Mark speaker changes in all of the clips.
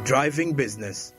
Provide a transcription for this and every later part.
Speaker 1: driving business.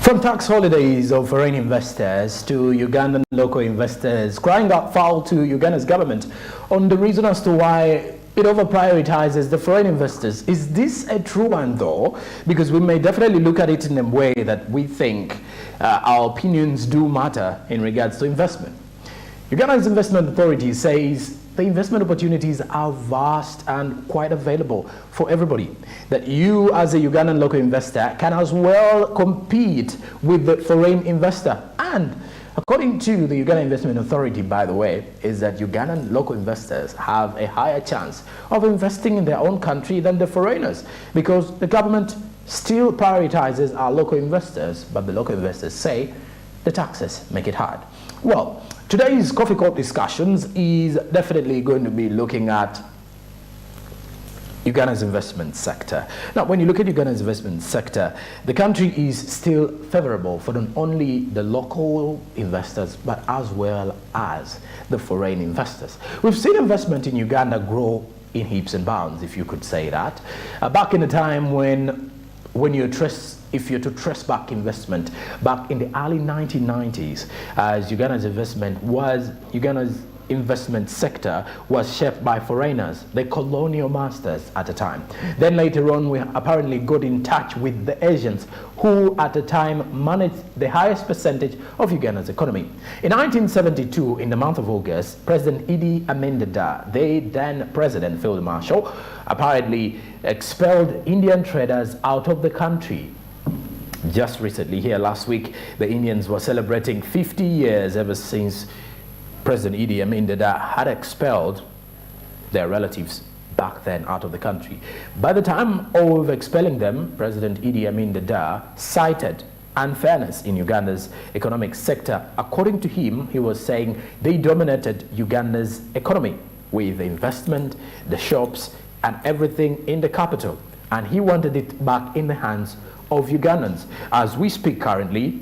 Speaker 2: From tax holidays of foreign investors to Ugandan local investors crying out foul to Uganda's government on the reason as to why it over-prioritizes the foreign investors. Is this a true one though? Because we may definitely look at it in a way that we think our opinions do matter in regards to investment. Uganda's Investment Authority says the investment opportunities are vast and quite available for everybody. That you as a Ugandan local investor can as well compete with the foreign investor. And according to the Uganda Investment Authority, by the way, is that Ugandan local investors have a higher chance of investing in their own country than the foreigners, because the government still prioritizes our local investors, but the local investors say the taxes make it hard. Well, today's Coffee Court discussions is definitely going to be looking at Uganda's investment sector. Now, when you look at Uganda's investment sector, the country is still favorable for not only the local investors, but as well as the foreign investors. We've seen investment in Uganda grow in heaps and bounds, if you could say that. Back in the time if you're to trace back investment back in the early 1990s, as Uganda's investment sector was shaped by foreigners, the colonial masters at the time. Then later on, we apparently got in touch with the Asians, who at the time managed the highest percentage of Uganda's economy. In 1972, in the month of August, President Idi Amin Dada, the then President Field Marshal, apparently expelled Indian traders out of the country. Just recently, here last week, the Indians were celebrating 50 years ever since President Idi Amin Dada had expelled their relatives back then out of the country. By the time of expelling them, President Idi Amin Dada cited unfairness in Uganda's economic sector. According to him, he was saying they dominated Uganda's economy with the investment, the shops, and everything in the capital. And he wanted it back in the hands of Ugandans. As we speak currently,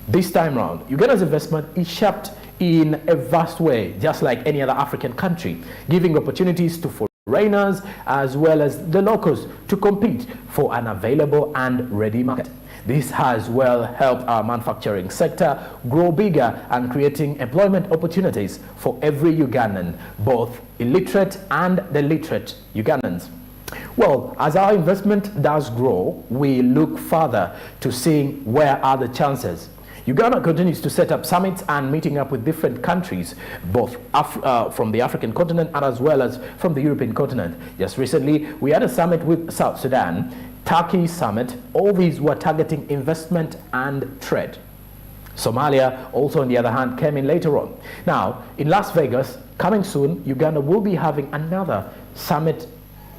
Speaker 2: this time round, Uganda's investment is shaped in a vast way, just like any other African country, giving opportunities to foreigners as well as the locals to compete for an available and ready market. This has well helped our manufacturing sector grow bigger and creating employment opportunities for every Ugandan, both illiterate and the literate Ugandans. Well, as our investment does grow, we look further to seeing where are the chances. Uganda continues to set up summits and meeting up with different countries, both from the African continent and as well as from the European continent. Just recently, we had a summit with South Sudan, Turkey summit. All these were targeting investment and trade. Somalia also, on the other hand, came in later on. Now, in Las Vegas, coming soon, Uganda will be having another summit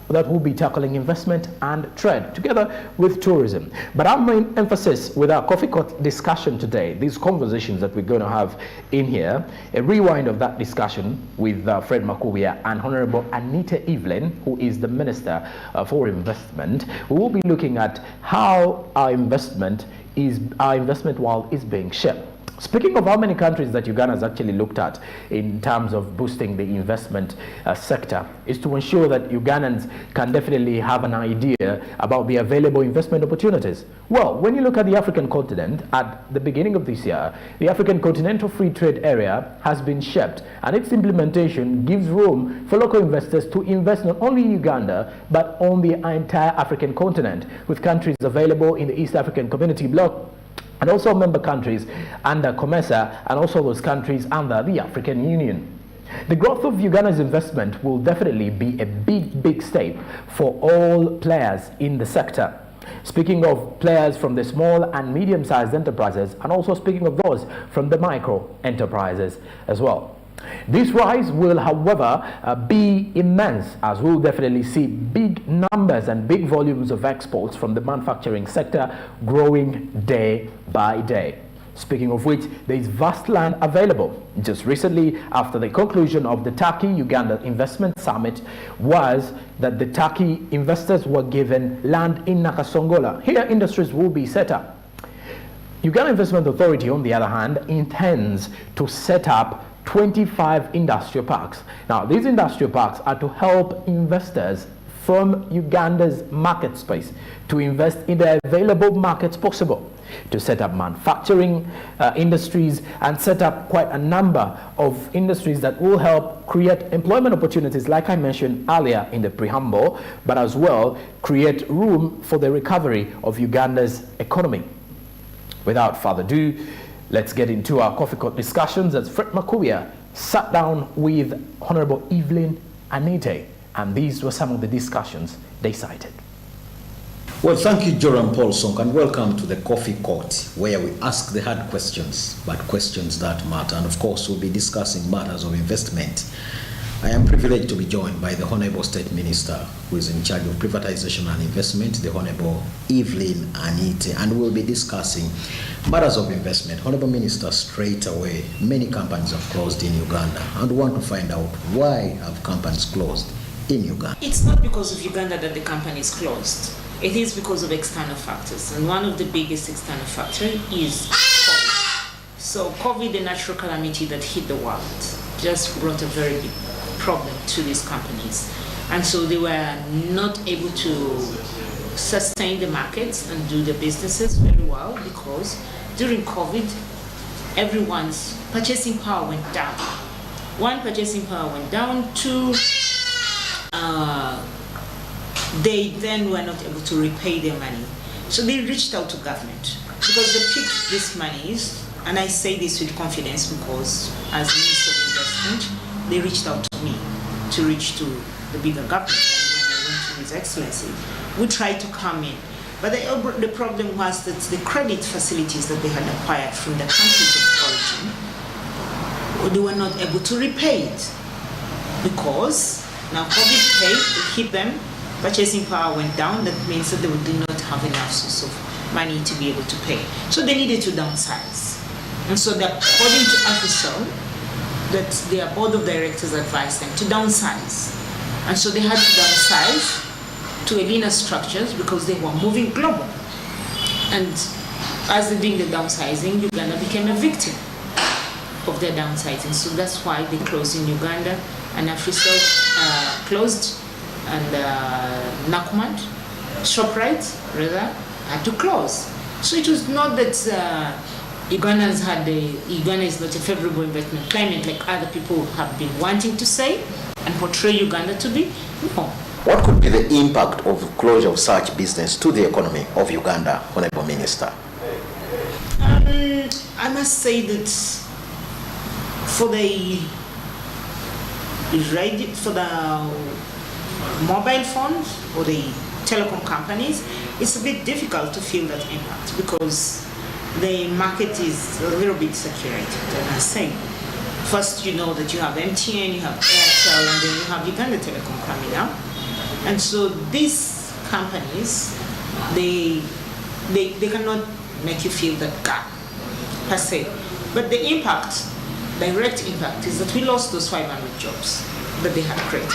Speaker 2: that will be tackling investment and trade together with tourism. But our main emphasis with our Coffee Court discussion today, these conversations that we're going to have in here, a rewind of that discussion with Fred Makubia and Honorable Anita Evelyn, who is the Minister for Investment. We will be looking at how our investment world is being shaped. Speaking of how many countries that Uganda has actually looked at in terms of boosting the investment sector, is to ensure that Ugandans can definitely have an idea about the available investment opportunities. Well, when you look at the African continent, at the beginning of this year, the African Continental Free Trade Area has been shaped, and its implementation gives room for local investors to invest not only in Uganda, but on the entire African continent, with countries available in the East African Community Bloc, and also member countries under COMESA, and also those countries under the African Union. The growth of Uganda's investment will definitely be a big step for all players in the sector. Speaking of players from the small and medium-sized enterprises, and also speaking of those from the micro enterprises as well. This rise will, however, be immense, as we'll definitely see big numbers and big volumes of exports from the manufacturing sector growing day by day. Speaking of which, there is vast land available. Just recently, after the conclusion of the Turkey-Uganda Investment Summit, was that the Turkey investors were given land in Nakasongola. Here, industries will be set up. Uganda Investment Authority, on the other hand, intends to set up 25 industrial parks. Now, these industrial parks are to help investors from Uganda's market space to invest in the available markets possible, to set up manufacturing industries and set up quite a number of industries that will help create employment opportunities, like I mentioned earlier in the preamble, but as well create room for the recovery of Uganda's economy. Without further ado, let's get into our coffee cup discussions as Fred Makuya sat down with Honorable Evelyn Anite, and these were some of the discussions they cited.
Speaker 1: Well, thank you, Joram Paulson, and welcome to the Coffee Court, where we ask the hard questions, but questions that matter. And of course, we'll be discussing matters of investment. I am privileged to be joined by the Honorable State Minister, who is in charge of privatization and investment, the Honorable Evelyn Anite, and we'll be discussing matters of investment. Honorable Minister, straight away, many companies have closed in Uganda, and we want to find out why have companies closed in Uganda.
Speaker 3: It's not because of Uganda that the company is closed. It is because of external factors, and one of the biggest external factors is COVID. So COVID, the natural calamity that hit the world, just brought a very big problem to these companies. And so they were not able to sustain the markets and do the businesses very well, because during COVID, everyone's purchasing power went down. One, purchasing power went down. Two, they then were not able to repay their money. So they reached out to government, because they picked these monies, and I say this with confidence because as Minister of Investment, they reached out to me to reach to the bigger government. And when I went to His Excellency, we tried to come in. But the problem was that the credit facilities that they had acquired from the countries of origin, they were not able to repay it, because now COVID hit them, purchasing power went down. That means that they did not have enough source of money to be able to pay. So they needed to downsize. And so according to AFRICEL, that their board of directors advised them to downsize. And so they had to downsize to a leaner structures because they were moving global. And as they did the downsizing, Uganda became a victim of their downsizing. So that's why they closed in Uganda, and AFRICEL closed, and Nakumatt, ShopRite rather, had to close. So it was not that Uganda is not a favorable investment climate like other people have been wanting to say and portray Uganda to be. No.
Speaker 1: What could be the impact of closure of such business to the economy of Uganda, Honorable Minister?
Speaker 3: I must say that for the mobile phones or the telecom companies, it's a bit difficult to feel that impact, because the market is a little bit saturated. And I say, first you know that you have MTN, you have Airtel, and then you have Uganda Telecom coming up. And so these companies, they cannot make you feel that gap per se. But the impact, direct impact, is that we lost those 500 jobs that they had created.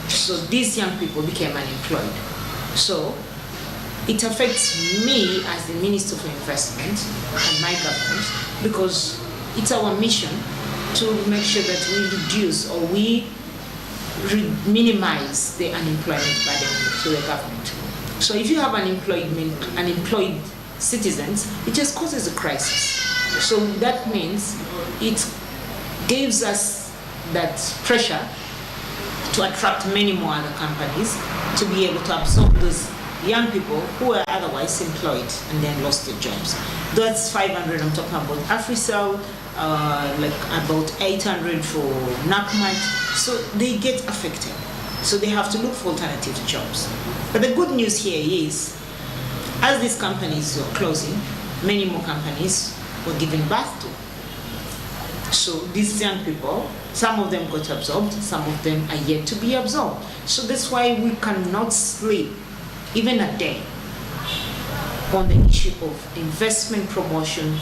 Speaker 3: So these young people became unemployed. So it affects me as the Minister for Investment and my government, because it's our mission to make sure that we reduce or we minimize the unemployment burden to the government. So if you have unemployed citizens, it just causes a crisis. So that means it gives us that pressure to attract many more other companies to be able to absorb those young people who were otherwise employed and then lost their jobs. That's 500 I'm talking about AFRICEL, like about 800 for Nakumatt. So they get affected. So they have to look for alternative jobs. But the good news here is As these companies were closing, many more companies were given birth to. So these young people, some of them got absorbed, some of them are yet to be absorbed. So that's why we cannot sleep even a day on the issue of investment promotion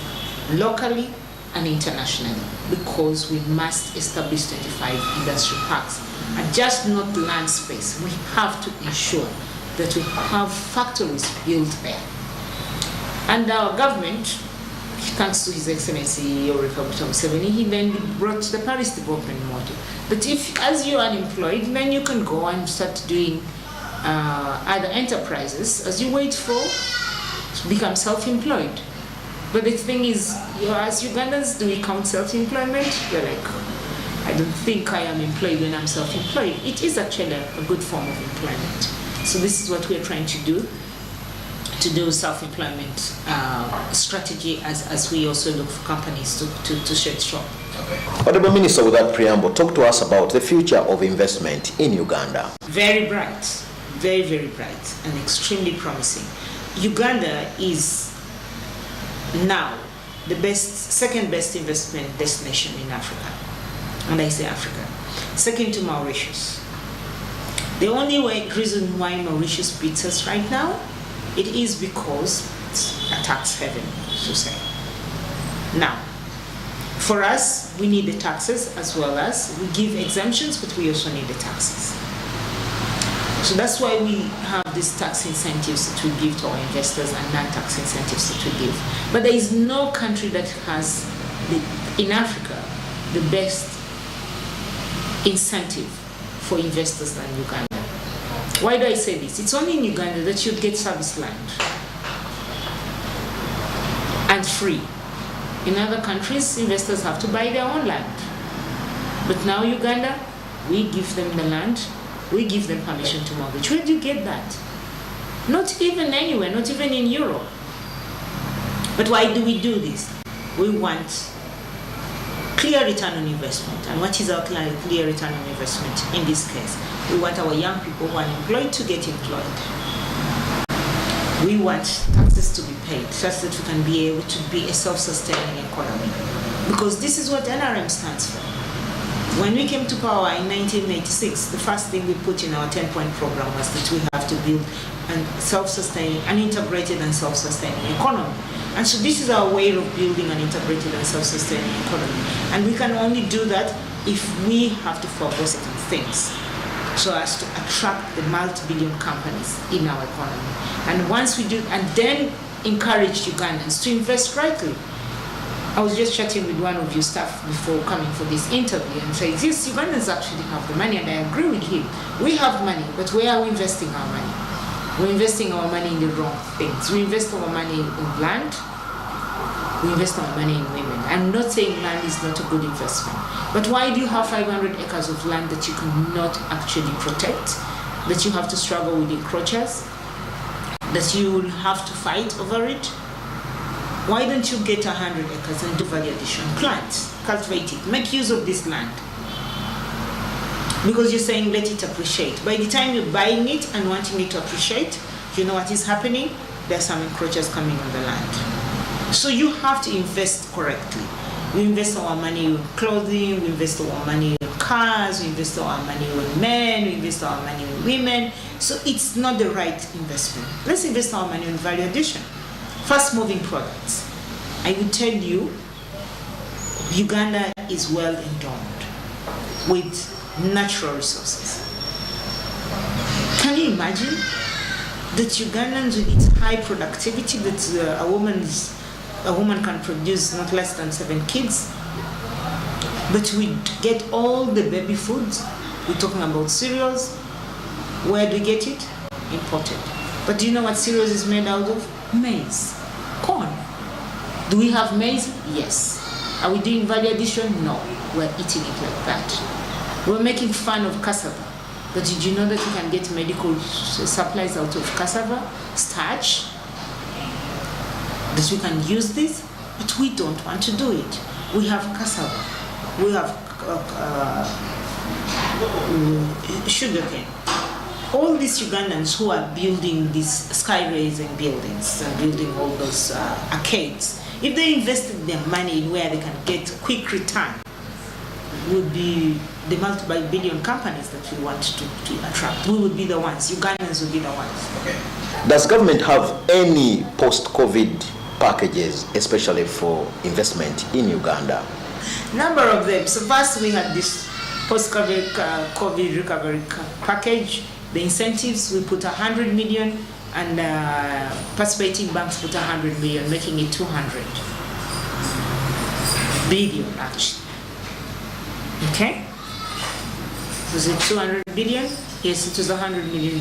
Speaker 3: locally and internationally, because we must establish 25 industry parks and just not land space. We have to ensure that we have factories built there. And our government, thanks to His Excellency Yoweri Museveni, he then brought the Paris Development Model. But if, as you're unemployed, then you can go and start doing other enterprises as you wait to become self-employed. But the thing is, as Ugandans, do we count self-employment? You're like, I don't think I am employed when I'm self-employed. It is actually a good form of employment. So this is what we're trying to do self-employment strategy as we also look for companies to shed shop.
Speaker 1: Honorable Minister, with that preamble, talk to us about the future of investment in Uganda.
Speaker 3: Very bright, very, very bright and extremely promising. Uganda is now the second best investment destination in Africa. And I say Africa. Second to Mauritius. The only reason why Mauritius beats us right now, it is because it's a tax haven, to say. Now, for us, we need the taxes as well as we give exemptions, but we also need the taxes. So that's why we have these tax incentives that we give to our investors and non-tax incentives that we give. But there is no country that has, in Africa, the best incentive for investors than Uganda. Why do I say this? It's only in Uganda that you get service land and free. In other countries, investors have to buy their own land. But now Uganda, we give them the land, we give them permission to mortgage. Where do you get that? Not even anywhere, not even in Europe. But why do we do this? We want clear return on investment. And what is our clear return on investment in this case? We want our young people who are employed to get employed. We want taxes to be paid such that we can be able to be a self-sustaining economy. Because this is what NRM stands for. When we came to power in 1986, the first thing we put in our 10-point program was that we have to build a self-sustaining, an integrated and self-sustaining economy. And so this is our way of building an integrated and self-sustaining economy. And we can only do that if we have to focus on things so as to attract the multi-billion companies in our economy. And once we do, and then encourage Ugandans to invest rightly. I was just chatting with one of your staff before coming for this interview and said, yes, Ugandans actually have the money, and I agree with him. We have money, but where are we investing our money? We're investing our money in the wrong things. We invest our money in land, we invest our money in women. I'm not saying land is not a good investment, but why do you have 500 acres of land that you cannot actually protect, that you have to struggle with encroachers, that you will have to fight over it? Why don't you get 100 acres and do value addition? Plant, cultivate it, make use of this land. Because you're saying let it appreciate. By the time you're buying it and wanting it to appreciate, you know what is happening? There's some encroachers coming on the land. So you have to invest correctly. We invest our money in clothing, we invest our money in cars, we invest our money in men, we invest our money in women. So it's not the right investment. Let's invest our money in value addition. Fast-moving products. I will tell you, Uganda is well endowed with natural resources. Can you imagine that Ugandans, with its high productivity, that a woman can produce not less than 7 kids, but we get all the baby foods. We're talking about cereals. Where do we get it? Imported. But do you know what cereals is made out of? Maize, corn. Do we have maize? Yes. Are we doing value addition? No. We're eating it like that. We're making fun of cassava. But did you know that you can get medical supplies out of cassava, starch? That you can use this? But we don't want to do it. We have cassava. We have sugarcane. all these Ugandans who are building these sky-raising buildings and building all those arcades, if they invested their money in where they can get quick return, would be the multi-billion companies that we want to attract. We would be the ones. Ugandans would be the ones.
Speaker 1: Okay. Does government have any post-COVID packages, especially for investment in Uganda?
Speaker 3: Number of them. So first we had this post-COVID recovery package. The incentives, we put 100 million, and participating banks put 100 million, making it 200 billion actually. Okay? Was it 200 billion? Yes, it was 100 million.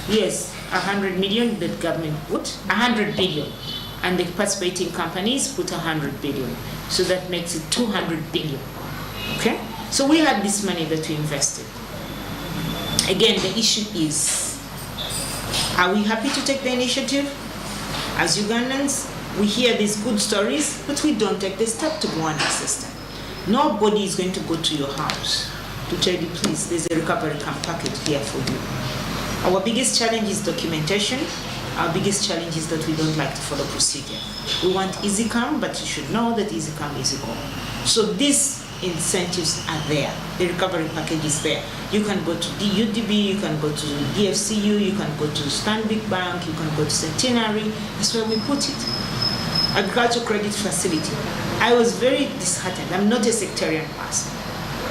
Speaker 3: Yes, 100 million that government put, 100 billion. And the participating companies put 100 billion. So that makes it 200 billion. Okay? So we had this money that we invested. Again, the issue is, are we happy to take the initiative? As Ugandans, we hear these good stories, but we don't take the step to go and access them. Nobody is going to go to your house to tell you, please, there's a recovery camp package here for you. Our biggest challenge is documentation. Our biggest challenge is that we don't like to follow procedure. We want easy come, but you should know that easy come, easy go. So these incentives are there. The recovery package is there. You can go to UDB, you can go to DFCU, you can go to Stanbic Bank, you can go to Centenary. That's where we put it. Agricultural credit facility. I was very disheartened. I'm not a sectarian person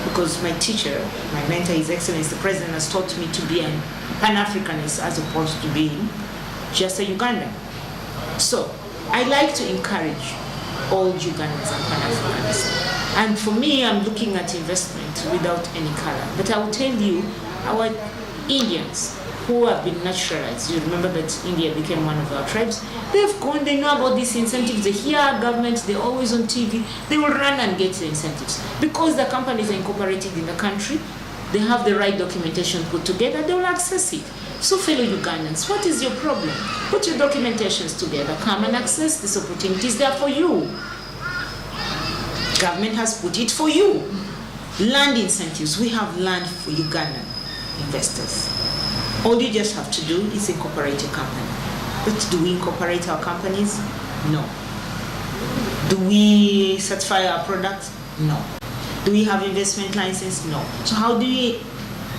Speaker 3: because my teacher, my mentor, His Excellency the President, has taught me to be a Pan-Africanist as opposed to being just a Ugandan. So I like to encourage all Ugandans and Pan-Africanists. And for me, I'm looking at investment without any color. But I will tell you, our Indians who have been naturalized, you remember that India became one of our tribes, they've gone, they know about these incentives, they hear our government, they're always on TV, they will run and get the incentives. Because the companies are incorporated in the country, they have the right documentation put together, they will access it. So fellow Ugandans, what is your problem? Put your documentations together, come and access this opportunity is there for you. Government has put it for you. Land incentives, we have land for Ugandan investors. All you just have to do is incorporate your company. But do we incorporate our companies? No. Do we certify our products? No. Do we have investment license? No. So how do we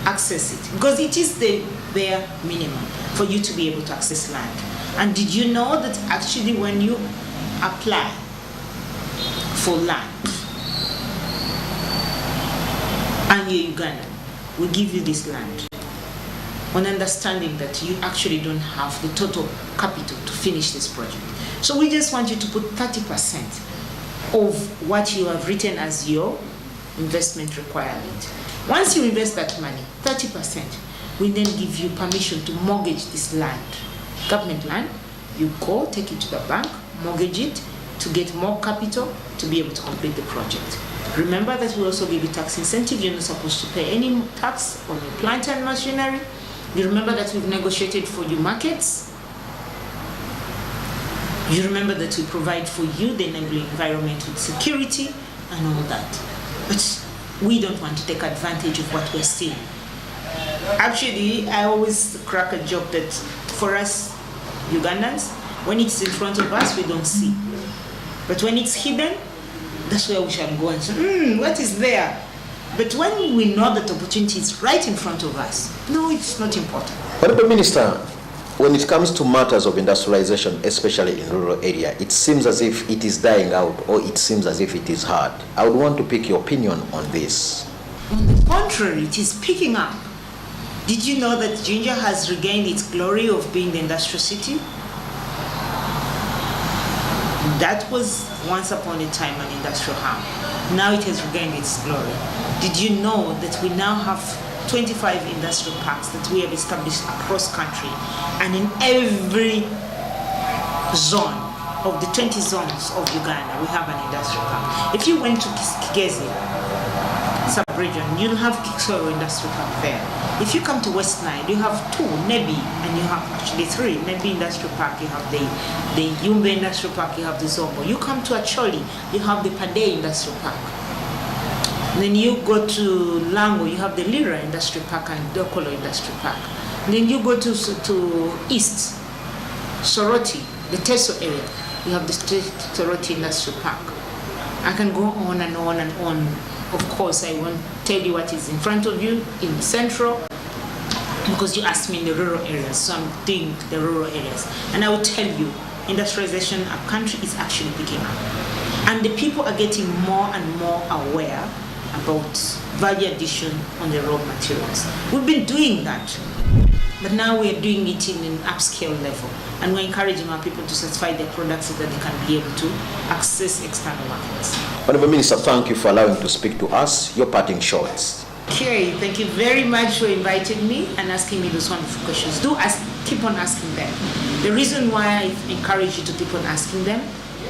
Speaker 3: access it? Because it is the bare minimum for you to be able to access land. And did you know that actually when you apply for land and you're Ugandan, we give you this land on understanding that you actually don't have the total capital to finish this project. So we just want you to put 30% of what you have written as your investment requirement. Once you invest that money, 30%, we then give you permission to mortgage this land, government land. You go, take it to the bank, mortgage it to get more capital to be able to complete the project. Remember that we also give you tax incentive. You're not supposed to pay any tax on your plant and machinery. You remember that we've negotiated for you markets. You remember that we provide for you the enabling environment with security and all that. But we don't want to take advantage of what we're seeing. Actually, I always crack a joke that for us Ugandans, when it's in front of us, we don't see. But when it's hidden, that's where we shall go and say, what is there? But when we know that opportunity is right in front of us, no, it's not important.
Speaker 1: Honorable Minister, when it comes to matters of industrialization, especially in rural area, it seems as if it is dying out, or it seems as if it is hard. I would want to pick your opinion on this.
Speaker 3: On the contrary, it is picking up. Did you know that Jinja has regained its glory of being the industrial city? That was once upon a time an industrial hub. Now it has regained its glory. Did you know that we now have 25 industrial parks that we have established across country, and in every zone of the 20 zones of Uganda we have an industrial park. If you went to Kigezi sub-region, you'll have Kisoro Industrial Park there. If you come to West Nile, you have 2, Nebi, and you have actually 3. Nebi Industrial Park, you have the Yumbe Industrial Park, you have the Zombo. You come to Acholi, you have the Pade Industrial Park. Then you go to Lango, you have the Lira Industrial Park and Dokolo Industrial Park. Then you go to East, Soroti, the Teso area. You have the Soroti Industrial Park. I can go on and on and on. Of course, I won't tell you what is in front of you in Central, because you asked me in the rural areas, so I'm doing the rural areas. And I will tell you, industrialization of country is actually picking up. And the people are getting more and more aware about value addition on the raw materials. We've been doing that, but now we are doing it in an upscale level. And we're encouraging our people to certify their products so that they can be able to access external markets.
Speaker 1: Honourable Minister, thank you for allowing to speak to us. Your parting shots.
Speaker 3: Okay, thank you very much for inviting me and asking me those wonderful questions. Keep on asking them. The reason why I encourage you to keep on asking them,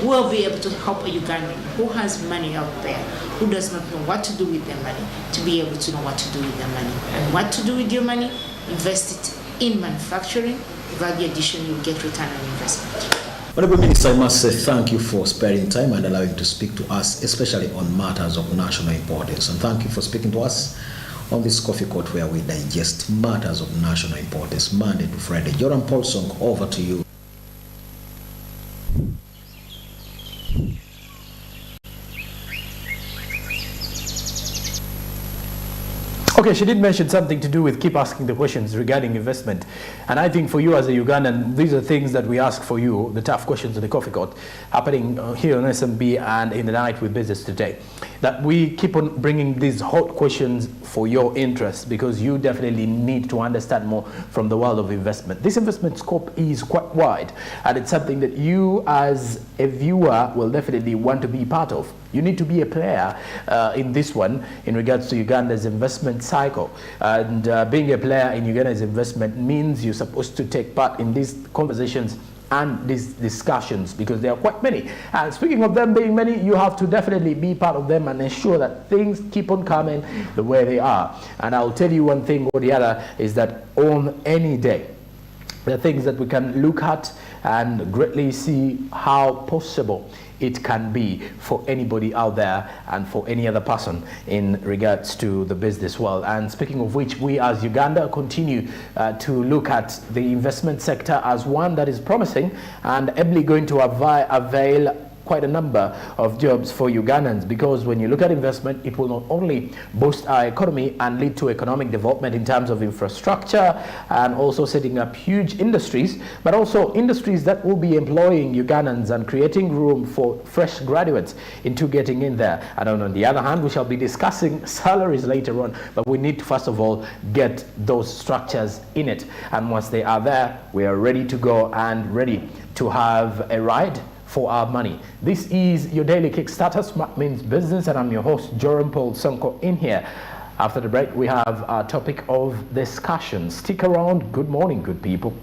Speaker 3: we'll be able to help a Ugandan who has money out there, who does not know what to do with their money, to be able to know what to do with their money. And what to do with your money? Invest it in manufacturing. Value addition, you'll get return on investment.
Speaker 1: Honourable Minister, I must say thank you for sparing time and allowing to speak to us, especially on matters of national importance. And thank you for speaking to us on this coffee court where we digest matters of national importance, Monday to Friday. Joram Paulson, over to you.
Speaker 2: Okay, she did mention something to do with keep asking the questions regarding investment. And I think for you as a Ugandan, these are things that we ask for you, the tough questions in the coffee court, happening here on SMB and in the Night with Business today. That we keep on bringing these hot questions for your interest, because you definitely need to understand more from the world of investment. This investment scope is quite wide, and it's something that you as a viewer will definitely want to be part of. You need to be a player in this one in regards to Uganda's investment cycle. And being a player in Uganda's investment means you're supposed to take part in these conversations and these discussions, because there are quite many. And speaking of them being many, you have to definitely be part of them and ensure that things keep on coming the way they are. And I'll tell you one thing or the other is that on any day, the things that we can look at and greatly see how possible it can be for anybody out there and for any other person in regards to the business world. And speaking of which, we as Uganda continue to look at the investment sector as one that is promising and ably going to avail quite a number of jobs for Ugandans, because when you look at investment, it will not only boost our economy and lead to economic development in terms of infrastructure and also setting up huge industries, but also industries that will be employing Ugandans and creating room for fresh graduates into getting in there. And on the other hand, we shall be discussing salaries later on, but we need to first of all get those structures in it. And once they are there, we are ready to go and ready to have a ride for our money. This is your daily Kickstarter, Smart Means Business, and I'm your host, Joram Paul Sonko. In here, after the break, we have our topic of discussion. Stick around. Good morning, good people.